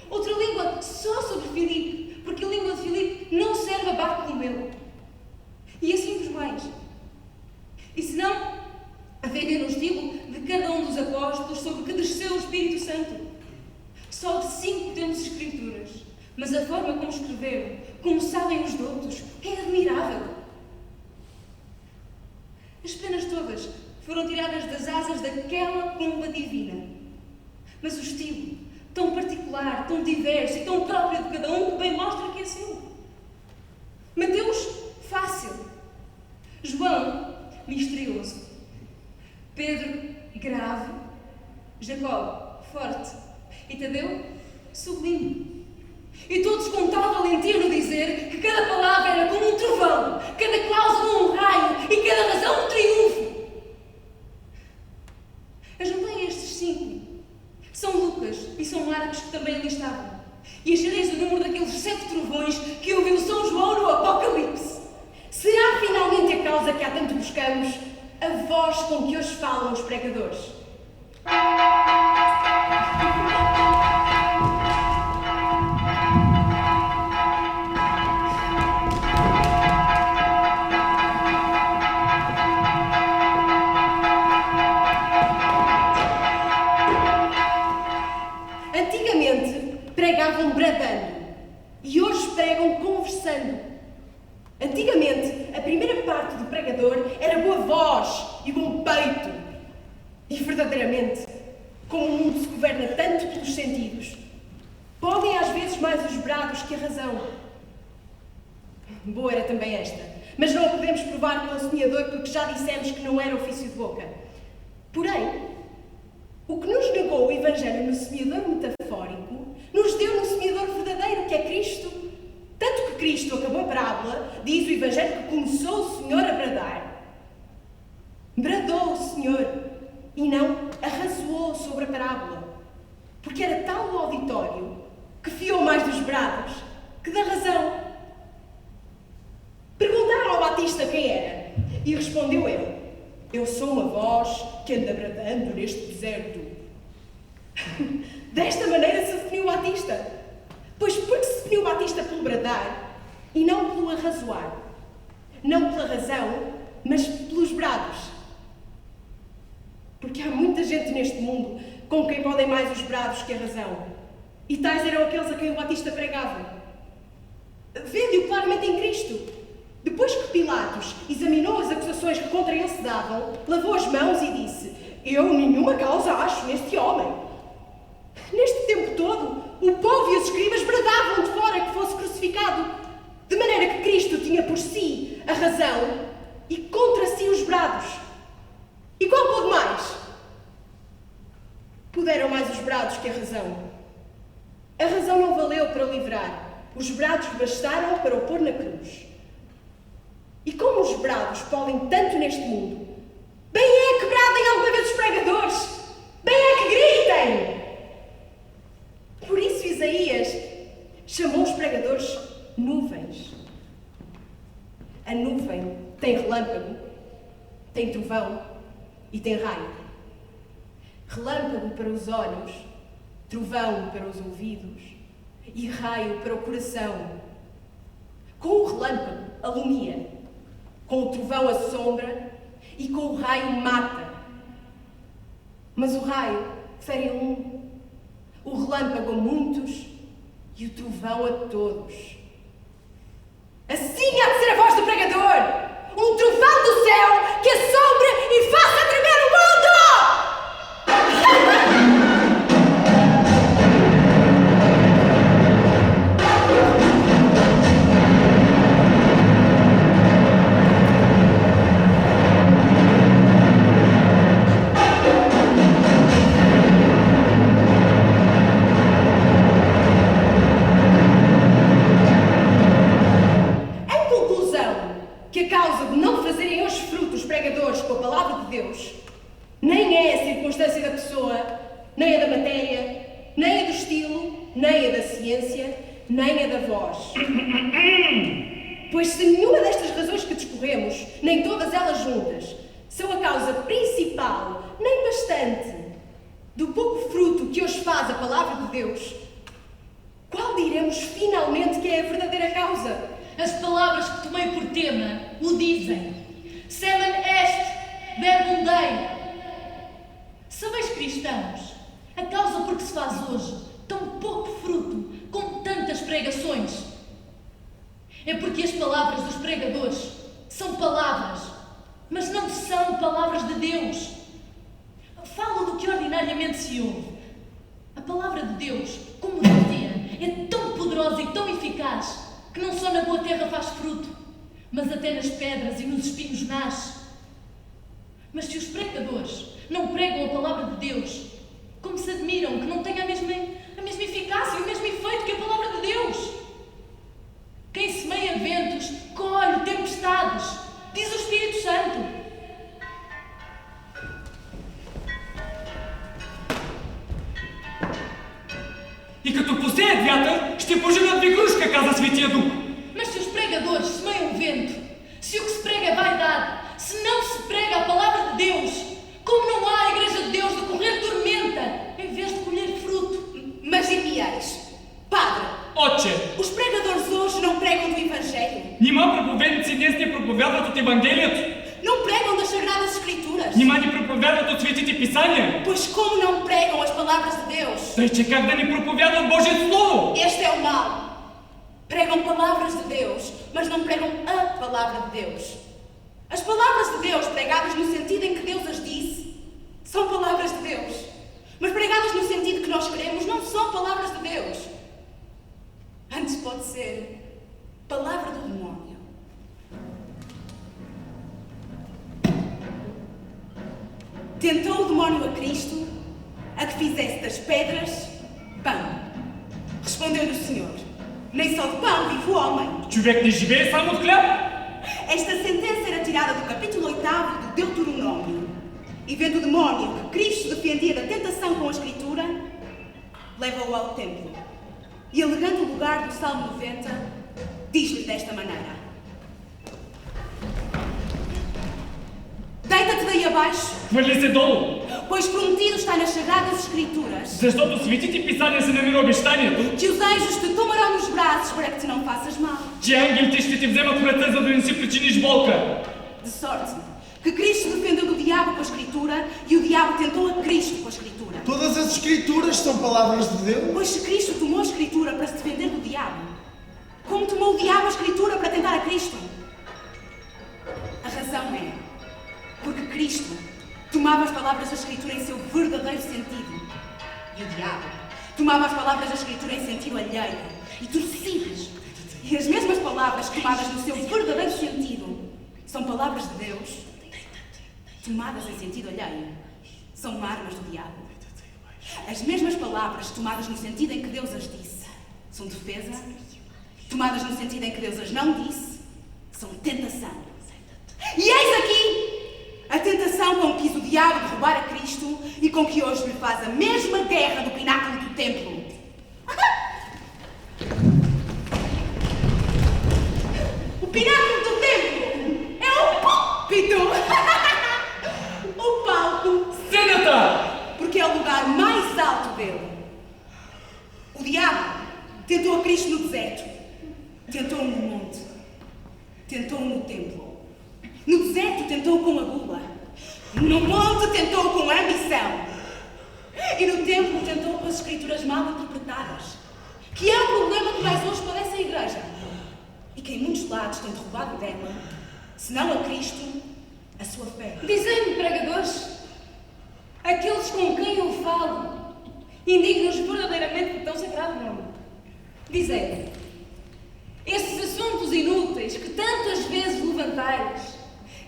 Outra língua só sobre Filipe, porque a língua de Filipe não serve a Bartolomeu. E assim por mais. E se não, haver no estilo de cada um dos apóstolos sobre que desceu o Espírito Santo. Só de 5 temos escrituras, mas a forma como escreveram, como sabem os doutos, é admirável. As penas todas foram tiradas das asas daquela pomba divina. Mas o estilo, tão particular, tão diverso e tão próprio de cada um, bem mostra que é seu. Mateus, fácil. João, misterioso. Pedro, grave. Jacó, forte. E Tadeu, sublime. E todos contavam valentia no dizer que cada palavra era como um trovão, cada cláusula um raio e cada razão um triunfo. Ajuntei estes 5. São Lucas e São Marcos que também ali estavam. E achareis o número daqueles 7 trovões que ouviu São João no Apocalipse. Será finalmente a causa que há tanto buscamos a voz com que hoje falam os pregadores? Antigamente pregavam bradando e hoje pregam conversando. Antigamente, a primeira parte do pregador era boa voz e bom peito. E verdadeiramente, como o mundo se governa tanto pelos sentidos, podem às vezes mais os brados que a razão. Boa era também esta, mas não a podemos provar pelo semeador porque já dissemos que não era ofício de boca. Porém, o que nos negou o Evangelho no semeador metafórico, nos deu no semeador verdadeiro, que é Cristo. Tanto que Cristo acabou a parábola, diz o Evangelho que começou o Senhor a bradar. Bradou o Senhor e não arrazoou sobre a parábola, porque era tal o auditório que fiou mais dos brados que da razão. Perguntaram ao Batista quem era e respondeu ele: eu sou uma voz que anda bradando neste deserto. Desta maneira se definiu o Batista. Pois porque se definiu o Batista pelo bradar e não pelo arrazoar. Não pela razão, mas pelos brados. Porque há muita gente neste mundo com quem podem mais os brados que a razão. E tais eram aqueles a quem o Batista pregava. Vede-o claramente em Cristo. Depois que Pilatos examinou as acusações que contra ele se davam, lavou as mãos e disse: eu nenhuma causa acho neste homem. Neste tempo todo, o povo e os escribas bradavam de fora que fosse crucificado, de maneira que Cristo tinha por si a razão e contra si os brados. E qual pôde mais? Puderam mais os brados que a razão. A razão não valeu para o livrar, os brados bastaram para o pôr na cruz. E como os brados podem tanto neste mundo, bem é que bradem alguma vez os pregadores, bem é que gritem. Por isso Isaías chamou os pregadores nuvens. A nuvem tem relâmpago, tem trovão e tem raio. Relâmpago para os olhos, trovão para os ouvidos e raio para o coração. Com o relâmpago alumia, com o trovão assombra e com o raio mata. Mas o raio fere o relâmpago a muitos e o trovão a todos. Assim há de ser a voz do pregador, um trovão do céu que assombre e faça tremer o mundo! Nem é a circunstância da pessoa, nem a da matéria, nem a do estilo, nem a da ciência, nem a da voz. Pois se nenhuma destas razões que discorremos, nem todas elas juntas, são a causa principal, nem bastante, do pouco fruto que hoje faz a palavra de Deus, qual diremos finalmente que é a verdadeira causa? As palavras que tomei por tema o dizem. Semen est verbum Dei. Sabeis, cristãos, a causa por que se faz hoje tão pouco fruto, com tantas pregações, é porque as palavras dos pregadores são palavras, mas não são palavras de de Deus. Falo do que ordinariamente se ouve. A palavra de Deus, como dizia, é tão poderosa e tão eficaz que não só na boa terra faz fruto, mas até nas pedras e nos espinhos nasce. Mas se os pregadores não pregam a palavra de Deus, como se admiram que não tenha a mesma eficácia e o mesmo efeito que a palavra de Deus? Quem semeia ventos, colhe tempestades, diz o Espírito Santo. И като посеят вятър, ще поженат вигрушка, каза Светия Дух. Mas se os pregadores semeiam vento, se o que se prega é vaidade, se não se prega a palavra de Deus, como não há a Igreja de Deus de correr tormenta em vez de colher fruto? Mas enviais, Padre, Отче, os pregadores hoje não pregam do Evangelho, нима проповедници днес не проповядват от Евангелието? não pregam das Sagradas Escrituras. Нима ни проповядват от Светите Писания? Pois como não pregam as palavras de Deus? Тъй, че как да ни проповядват Божието Слово? Este é o mal. Pregam palavras de Deus, mas não pregam a palavra de Deus. As palavras de Deus, pregadas no sentido em que Deus as disse, são palavras de Deus. Mas pregadas no sentido que nós queremos, não são palavras de Deus. Antes pode ser palavra do demónio. Tentou o demónio a Cristo a que fizesse das pedras pão. Respondeu-lhe o Senhor: nem só de pão vive o homem. Човек не живее само от хляб. Esta sentença era tirada do capítulo 8 do Deuteronômio. E vendo o demónio que Cristo defendia da tentação com a Escritura, leva-o ao templo. E alegando o lugar do Salmo 90, diz-lhe desta maneira: deita-te daí abaixo, Хвърли се долу. pois prometido está nas Sagradas Escrituras Защото в Светите Писания се намира обещанието, que os anjos te tomarão nos braços para que te não faças mal. че ангелите ще ти вземат в ръце, за да не си причиниш болка. De sorte que Cristo defendeu do diabo com a Escritura e o diabo tentou a Cristo com a Escritura. Todas as Escrituras são palavras de Deus. Pois se Cristo tomou a Escritura para se defender do diabo, como tomou o diabo a Escritura para tentar a Cristo? A razão é porque Cristo tomava as palavras da Escritura em seu verdadeiro sentido e o diabo tomava as palavras da Escritura em sentido alheio e torcidas. E as mesmas palavras tomadas no seu verdadeiro sentido são palavras de Deus, tomadas em sentido alheio, são armas do diabo. As mesmas palavras tomadas no sentido em que Deus as disse são defesa, tomadas no sentido em que Deus as não disse são tentação. E eis aqui a tentação com que quis o diabo derrubar a Cristo e com que hoje lhe faz a mesma guerra do pináculo do templo. O pináculo do templo é o púlpito. O palco, Сцената! porque é o lugar mais alto dele. O diabo tentou a Cristo no deserto, tentou-o no monte, tentou-o no templo. No deserto tentou-o com a gula, no monte tentou-o com a ambição e no templo tentou-o com as escrituras mal interpretadas, que é o problema que mais hoje padece a Igreja e que em muitos lados tem derrubado dela, se não a Cristo, a sua fé. Dizem-me, pregadores, aqueles com quem eu falo, indignos verdadeiramente de tão sagrado nome. Dizem-me, esses assuntos inúteis que tantas vezes levantais,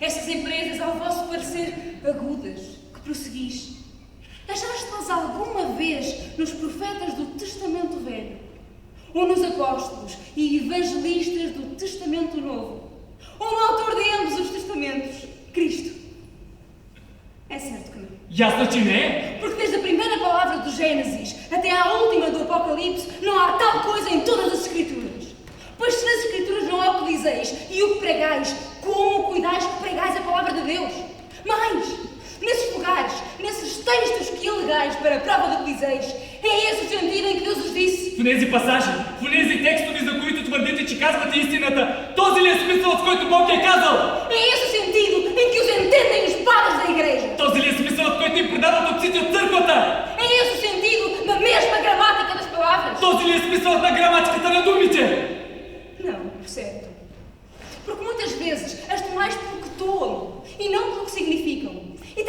essas empresas, ao vosso parecer agudas, que prosseguis, achaste-las alguma vez nos profetas do Testamento Velho? Ou nos apóstolos e evangelistas do Testamento Novo? Ou no autor de ambos os testamentos, Cristo? É certo que não. Ясно, че не е. Porque desde a primeira palavra do Gênesis até à última do Apocalipse não há tal coisa em todas as Escrituras. Pois se nas Escrituras não é o que dizeis e o que pregais, como cuidais que pregais a palavra de Deus? Mais, nesses lugares, nesses textos que alegais para a prova do que dizeis, é esse o sentido em que Deus os disse. В тези пасажи, в тези текстови, за които твърдите, че казвате истината, този ли е смисълът, в който Бог е казал? É esse o sentido em que os entendem os padres da Igreja. Този ли е смисълът, който им предават отците от църквата? É esse o sentido da mesma gramática das palavras. Този ли е смисълът на граматиката на думите? Não, certo. Porque muitas vezes as tomais pelo que toam e não pelo que significam. E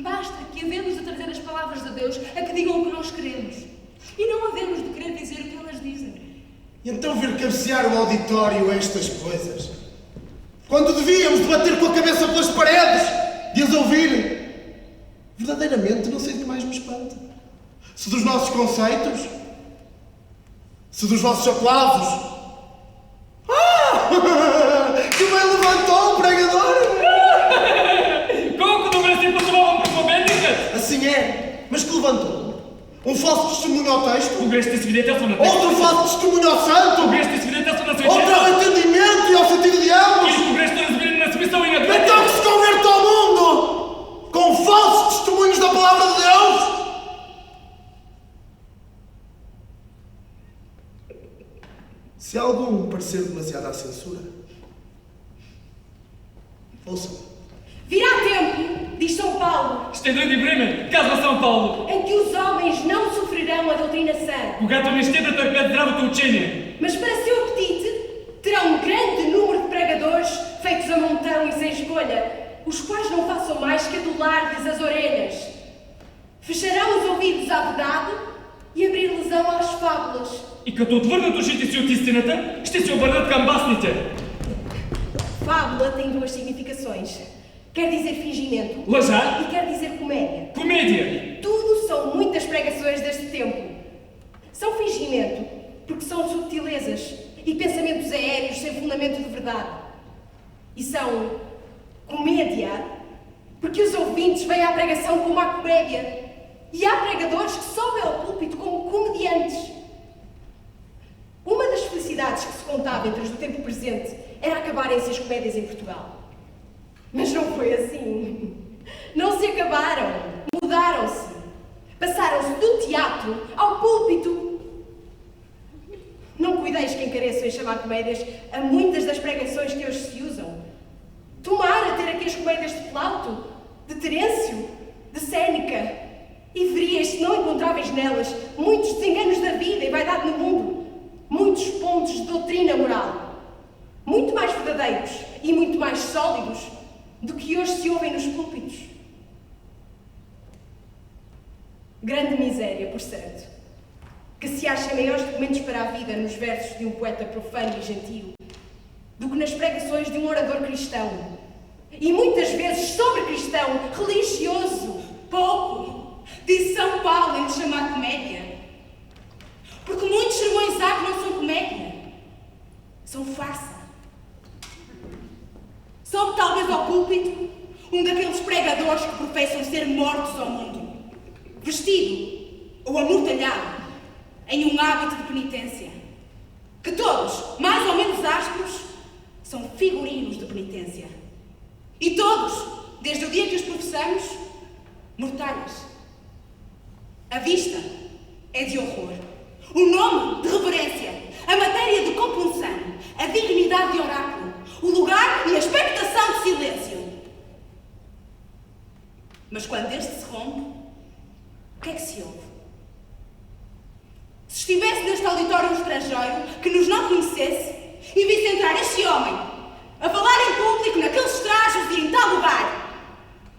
Basta que havemos de trazer as palavras de Deus a que digam o que nós queremos. E não havemos de querer dizer o que elas dizem. E então vir cabecear o auditório a estas coisas? Quando devíamos de bater com a cabeça pelas paredes, de as ouvir? Verdadeiramente não sei o que mais me espanta. Se dos nossos conceitos? Se dos vossos aplausos? Que bem levantou o pregador! Колко добре си посувава проповедникът! Assim é, mas que levantou? Um falso testemunho ao texto? Погрешни свидетелства на текста. Outro falso testemunho ao santo? Погрешни свидетелства на Outro свещената. ao entendimento e ao sentido de ambos? Или погрешно разбиране на смисъл и на двете. Então que se converte ao mundo com falsos testemunhos da palavra de Deus? Se algum parecer demasiado à censura, ouçam. Virá tempo, diz São Paulo, Ще дойде време, казва Сан Пауло, em que os homens não sofrerão a doutrina sã, когато не ще да търпят здравото учение, mas para seu apetite terão um grande número de pregadores feitos a montão e sem escolha, os quais não façam mais que adular-lhes as orelhas. Fecharão os ouvidos à verdade e abrir-lhes-ão às fábulas. и като отвърнат ушите си от истината, ще се обърнат към басните. Fábula tem duas significações. Quer dizer fingimento Лъжа, e quer dizer comédia. комедия. Tudo são muitas pregações deste tempo. São fingimento, porque são subtilezas e pensamentos aéreos sem fundamento de verdade. E são comédia, porque os ouvintes veem à pregação como à comédia. E há pregadores que sobem ao púlpito como comediantes. Uma das felicidades que se contava entre os do tempo presente era acabarem-se as comédias em Portugal. Mas não foi assim. Não se acabaram. Mudaram-se. Passaram-se do teatro ao púlpito. Não cuideis que encareçam em chamar comédias a muitas das pregações que hoje se usam. Tomara ter aqui as comédias de Plauto, de Terêncio, de Séneca, e verias se não encontráveis nelas muitos desenganos da vida e vaidade no mundo, muitos pontos de doutrina moral, muito mais verdadeiros e muito mais sólidos do que hoje se ouvem nos púlpitos. Grande miséria, por certo, que se acha maiores documentos para a vida nos versos de um poeta profano e gentil do que nas pregações de um orador cristão, e muitas vezes sobre cristão, religioso. Pouco, disse São Paulo em lhe chamar comédia. Porque muitos sermões há que não são comédia, são farsa. Sobe talvez ao púlpito um daqueles pregadores que professam ser mortos ao mundo, vestido ou amortalhado em um hábito de penitência, que todos, mais ou menos ásperos, são figurinos de penitência. E todos, desde o dia que os professamos, mortalhas. A vista é de horror, o nome de reverência, a matéria de compunção, a dignidade de oráculo, o lugar e a expectação de silêncio. Mas quando este se rompe, o que é que se ouve? Se estivesse neste auditório um estrangeiro que nos não conhecesse e visse entrar este homem a falar em público naqueles trajos e em tal lugar,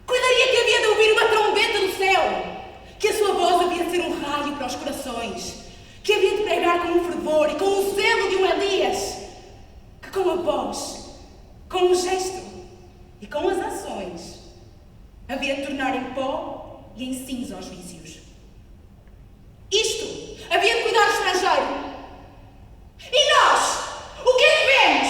cuidaria que havia de ouvir uma trombeta do céu, que a sua voz havia de ser um raio para os corações, que havia de pregar com um fervor e com o zelo de um Elias, que com a voz, com o gesto e com as ações havia de tornar em pó e em cinza os vícios. Isto havia de cuidar do estrangeiro. E nós, o que é que vemos?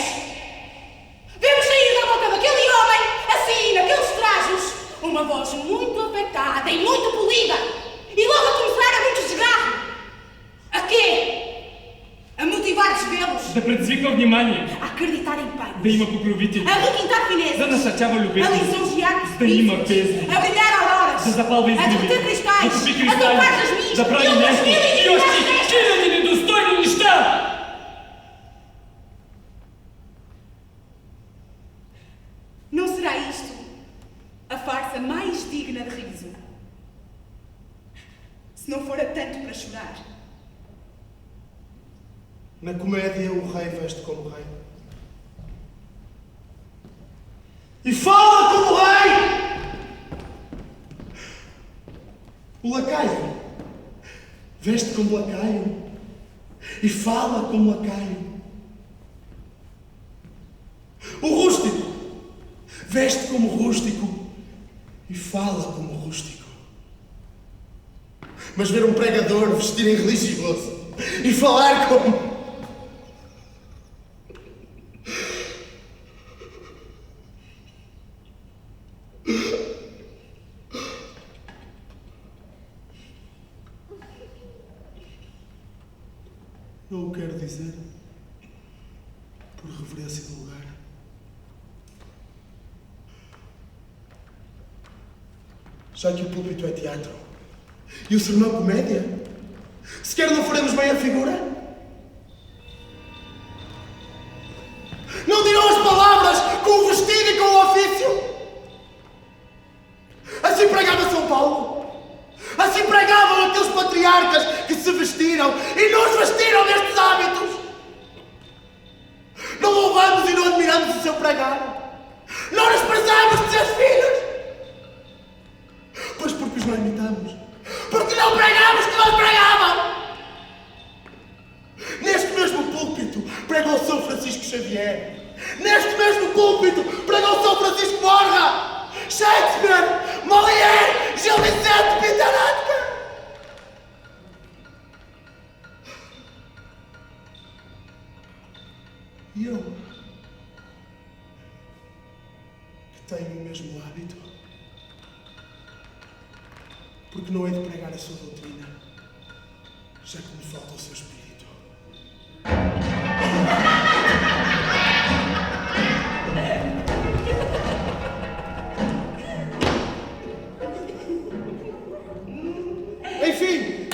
Vemos sair da boca daquele homem, assim, naqueles trajos, uma voz muito afetada e muito polida, e logo a começar a muito desgarro. A quê? A motivar desvelos, Да предизвиква внимание, a acreditar em да paios, има покровители, a requintar finezas, да насърчава a любезност, lisonjear да има precipícios, песни, a brilhar auroras, да запалва a изгреви, derreter да cristais, топи a tocar кристали, jasmins да прави e outras нещо mil и e още diversas хиляди недостойни неща. Não será isto a farsa mais digna de riso? Se não fora tanto para chorar. Na comédia, o rei veste como rei. E fala como rei! O lacaio veste como lacaio e fala como lacaio. O rústico veste como rústico e fala como rústico. Mas ver um pregador vestir em religioso e falar como... Não o quero dizer por reverência do lugar. Já que o púlpito é teatro e o sermão comédia, sequer não faremos bem a figura? Não dirão as palavras com o vestido e com o ofício? Assim pregava São Paulo. Assim pregavam aqueles patriarcas que se vestiram e nos vestiram destes hábitos. Não louvamos e não admiramos o seu pregar. Não nos prezamos de seus filhos. Pois porque os não imitamos. Porque não pregamos como eles pregavam. Neste mesmo púlpito pregou São Francisco Xavier. Neste mesmo púlpito pregou São Francisco Borja, Shakespeare, Molière, Gil Vicente, Peter Handke. E eu, que tenho o mesmo hábito, porque não hei de pregar a sua doutrina, já que me falta o seu espírito. Enfim,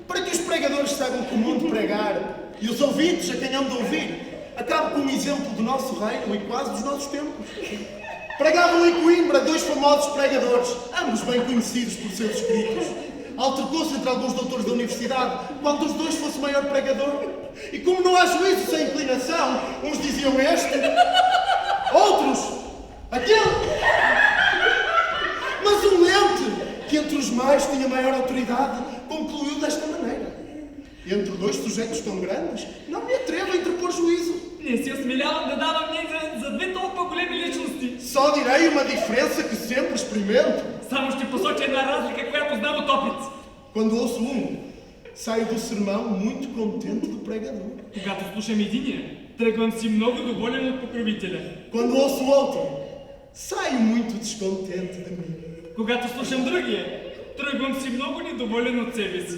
para que os pregadores saibam como de pregar e os ouvintes a quem hão de ouvir, acabo com um exemplo do nosso reino e quase dos nossos tempos. Pregavam em Coimbra dois famosos pregadores, ambos bem conhecidos por seus escritos. Altercou-se entre alguns doutores da universidade qual dos dois fosse o maior pregador. E como não há juízo sem inclinação, uns diziam este, outros aquele. Mas um lente, que entre os mais tinha maior autoridade, concluiu desta maneira: entre dois sujeitos tão grandes, não me atrevo a interpor juízo. Не си осмелявам да давам мнение за две толкова големи личности. Só direi uma diferença que sempre experimento. Само ще посоча една разлика, която знам от опит. Quando ouço saio do sermão muito contente do pregador. Когато слушам единия, тръгвам си много доволен от покровителя. Quando ouço outro, saio muito descontente de mim. Когато слушам другия, тръгвам си много недоволен от себе си.